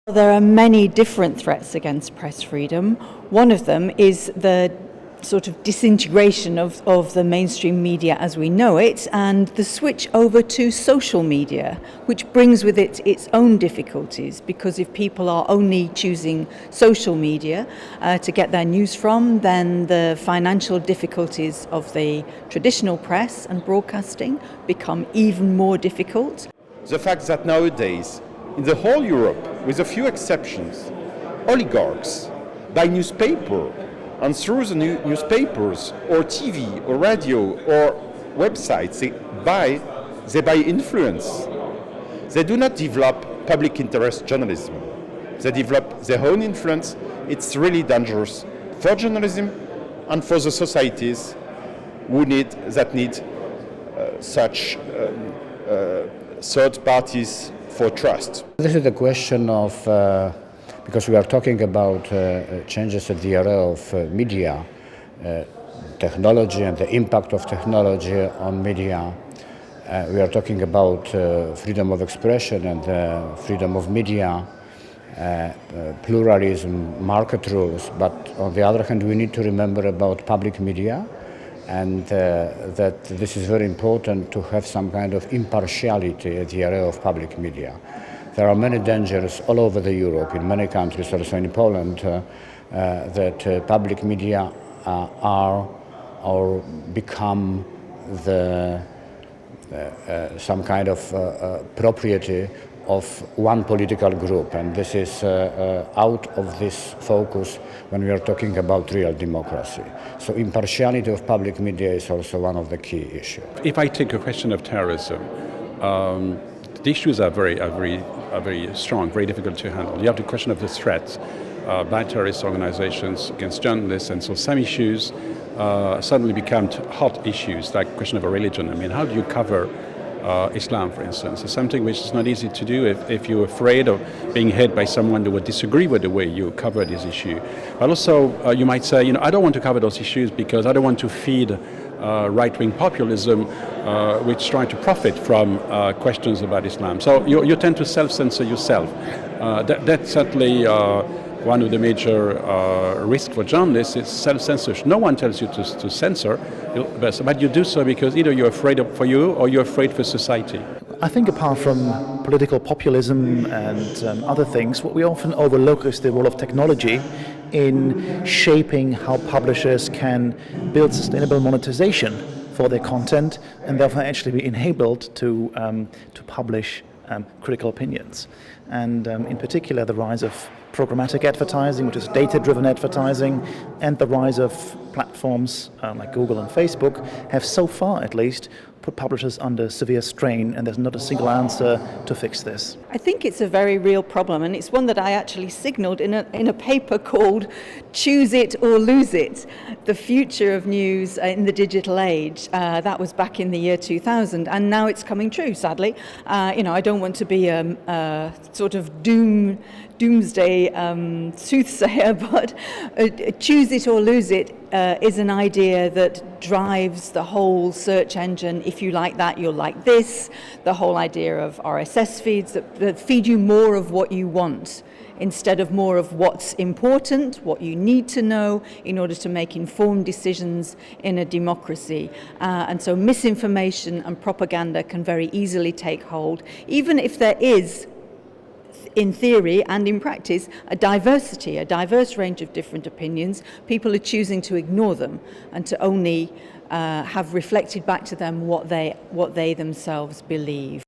There are many different threats against press freedom. One of them is the sort of disintegration of the mainstream media as we know it, and the switch over to social media, which brings with it its own difficulties, because if people are only choosing social media to get their news from, then the financial difficulties of the traditional press and broadcasting become even more difficult. The fact that nowadays, in the whole Europe, with a few exceptions, oligarchs buy newspaper, and through the newspapers or TV or radio or websites they buy influence. They do not develop public interest journalism. They develop their own influence. It's really dangerous for journalism and for the societies who need such third parties for trust. This is the question of, because we are talking about changes at the area of media, technology and the impact of technology on media. We are talking about freedom of expression and freedom of media, pluralism, market rules, but on the other hand we need to remember about public media, and that this is very important to have some kind of impartiality at the area of public media. There are many dangers all over Europe, in many countries, also in Poland, that public media are or become some kind of property of one political group, and this is out of this focus when we are talking about real democracy. So impartiality of public media is also one of the key issues. If I take a question of terrorism, the issues are very strong, very difficult to handle. You have the question of the threats by terrorist organizations against journalists, and so some issues suddenly become hot issues, like the question of a religion. I mean, how do you cover Islam, for instance? It's something which is not easy to do if you're afraid of being hit by someone who would disagree with the way you cover this issue. But also, you might say, I don't want to cover those issues because I don't want to feed right-wing populism, which try to profit from questions about Islam. So you tend to self-censor yourself. That's certainly one of the major risks for journalists is self-censorship. No one tells you to censor, but you do so because either you're afraid for you or you're afraid for society. I think apart from political populism and other things, what we often overlook is the role of technology in shaping how publishers can build sustainable monetization for their content and therefore actually be enabled to publish critical opinions. And in particular, the rise of programmatic advertising, which is data-driven advertising, and the rise of platforms like Google and Facebook have so far, at least, put publishers under severe strain, and there's not a single answer to fix this. I think it's a very real problem, and it's one that I actually signalled in a paper called Choose It or Lose It, the future of news in the digital age. That was back in the year 2000, and now it's coming true, sadly. I don't want to be a sort of doomsday soothsayer, but choose it or lose it is an idea that drives the whole search engine. If you like that, you'll like this. The whole idea of RSS feeds that feed you more of what you want instead of more of what's important, what you need to know in order to make informed decisions in a democracy. And so misinformation and propaganda can very easily take hold, even if there is, in theory and in practice, a diverse range of different opinions. People are choosing to ignore them and to only have reflected back to them what they themselves believe.